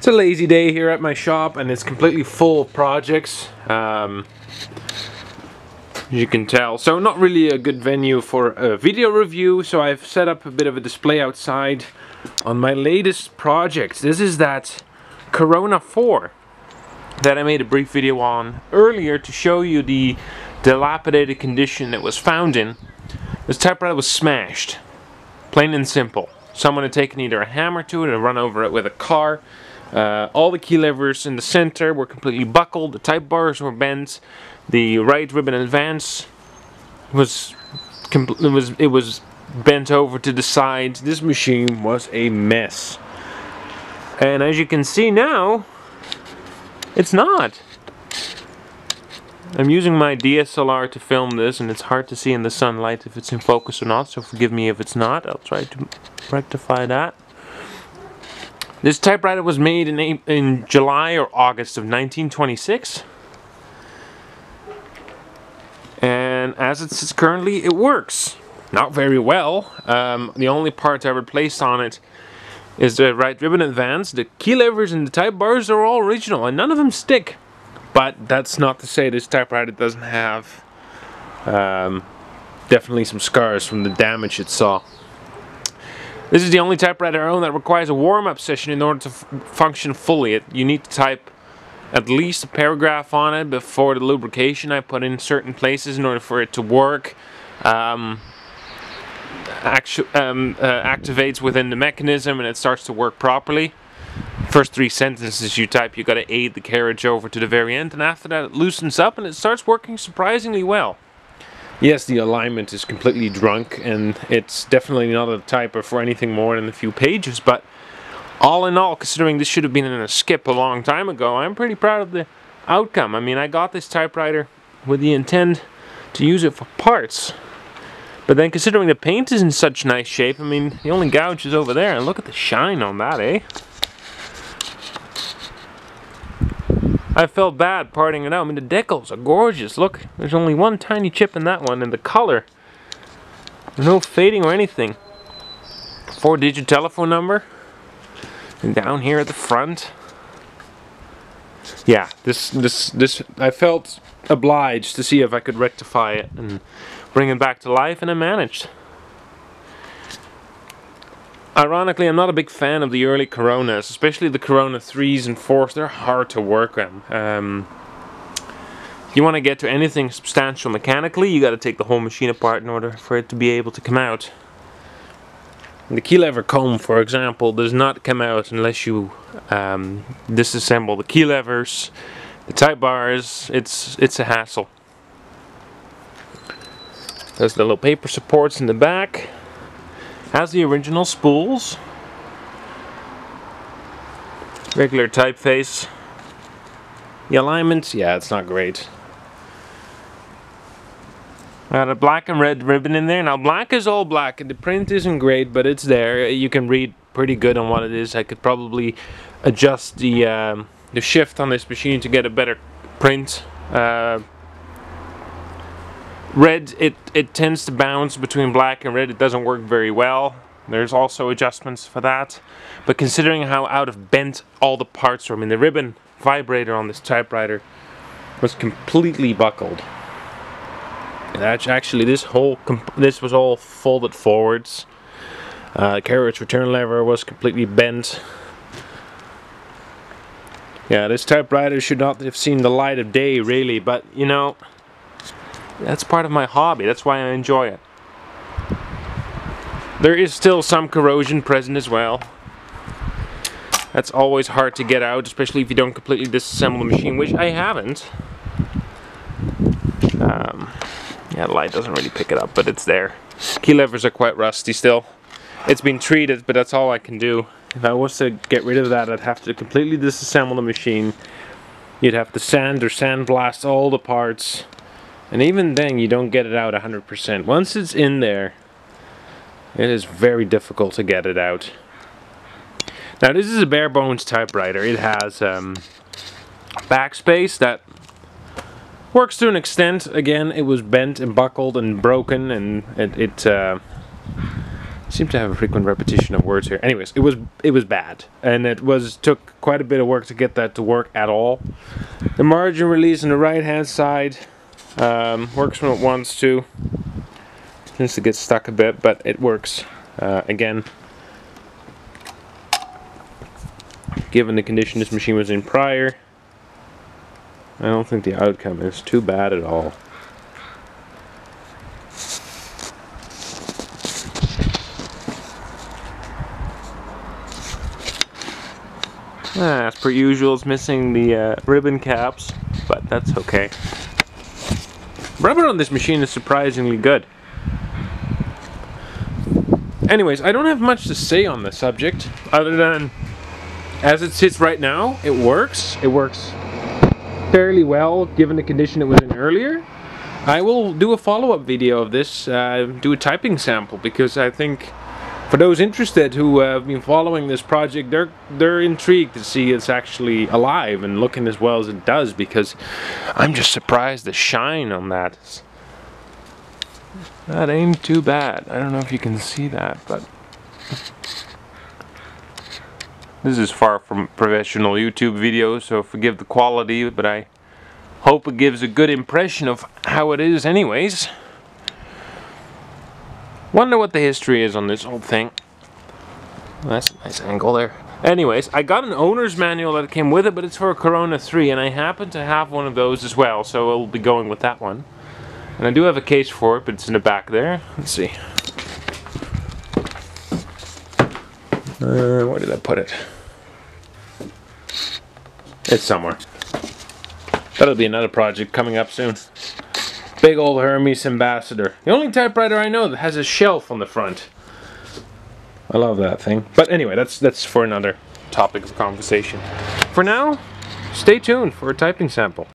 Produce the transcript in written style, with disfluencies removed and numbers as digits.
It's a lazy day here at my shop and it's completely full of projects, as you can tell. So not really a good venue for a video review, so I've set up a bit of a display outside on my latest project. This is that Corona 4 that I made a brief video on earlier to show you the dilapidated condition it was found in. This typewriter was smashed, plain and simple. Someone had taken either a hammer to it or run over it with a car. All the key levers in the center were completely buckled, the type bars were bent, the right ribbon advance was bent over to the side. This machine was a mess. And as you can see now, it's not. I'm using my DSLR to film this, and it's hard to see in the sunlight if it's in focus or not, so forgive me if it's not. I'll try to rectify that. This typewriter was made in July or August of 1926. And as it sits currently, it works. Not very well. The only part I replaced on it is the right ribbon advance. The key levers and the type bars are all original, and none of them stick. But that's not to say this typewriter doesn't have definitely some scars from the damage it saw. This is the only typewriter I own that requires a warm-up session in order to function fully. You need to type at least a paragraph on it before the lubrication I put in certain places in order for it to work. Activates within the mechanism and it starts to work properly. First 3 sentences you type, you got to aid the carriage over to the very end, and after that it loosens up and it starts working surprisingly well. Yes, the alignment is completely drunk, and it's definitely not a typer for anything more than a few pages, but all in all, considering this should have been in a skip a long time ago, I'm pretty proud of the outcome. I mean, I got this typewriter with the intent to use it for parts, but then considering the paint is in such nice shape, I mean, the only gouge is over there, and look at the shine on that, eh? I felt bad parting it out. I mean, the decals are gorgeous. Look, there's only one tiny chip in that one, and the color, there's no fading or anything. 4-digit telephone number, and down here at the front. Yeah, this I felt obliged to see if I could rectify it and bring it back to life, and I managed. Ironically, I'm not a big fan of the early Coronas, especially the Corona 3s and 4s. They're hard to work on. If you want to get to anything substantial mechanically, you got to take the whole machine apart in order for it to be able to come out. The key lever comb, for example, does not come out unless you disassemble the key levers, the type bars. It's a hassle. There's the little paper supports in the back. Has the original spools, regular typeface. The alignment, yeah, it's not great. Got a black and red ribbon in there. Now black is all black, and the print isn't great, but it's there. You can read pretty good on what it is. I could probably adjust the shift on this machine to get a better print. Red, it tends to bounce between black and red. It doesn't work very well. There's also adjustments for that. But considering how out of bent all the parts are, I mean, the ribbon vibrator on this typewriter was completely buckled. And actually, this was all folded forwards. Carriage return lever was completely bent. Yeah, this typewriter should not have seen the light of day, really. But you know, that's part of my hobby. That's why I enjoy it. There is still some corrosion present as well. That's always hard to get out, especially if you don't completely disassemble the machine, which I haven't. Yeah, the light doesn't really pick it up, but it's there. Key levers are quite rusty still. It's been treated, but that's all I can do. If I was to get rid of that, I'd have to completely disassemble the machine. You'd have to sand or sandblast all the parts. And even then, you don't get it out 100%. Once it's in there, it is very difficult to get it out. Now, this is a bare bones typewriter. It has backspace that works to an extent. Again, it was bent and buckled and broken, and see seem to have a frequent repetition of words here. Anyways, it was bad, and took quite a bit of work to get that to work at all. The margin release on the right hand side works when it wants to. Tends to get stuck a bit, but it works. Again, given the condition this machine was in prior, I don't think the outcome is too bad at all. As per usual, it's missing the ribbon caps, but that's okay. Rubber on this machine is surprisingly good. Anyways, I don't have much to say on the subject, other than, as it sits right now, it works. It works fairly well, given the condition it was in earlier. I will do a follow-up video of this, do a typing sample, because I think for those interested who have been following this project, they're intrigued to see it's actually alive and looking as well as it does, because I'm just surprised the shine on that. That ain't too bad. I don't know if you can see that, but this is far from professional YouTube video, so forgive the quality, but I hope it gives a good impression of how it is anyways. Wonder what the history is on this whole thing. Well, that's a nice angle there. Anyways, I got an owner's manual that came with it, but it's for a Corona 3, and I happen to have one of those as well, so I'll be going with that one. And I do have a case for it, but it's in the back there. Let's see. Where did I put it? It's somewhere. That'll be another project coming up soon. Big old Hermes Ambassador. The only typewriter I know that has a shelf on the front. I love that thing. But anyway, that's for another topic of conversation. For now, stay tuned for a typing sample.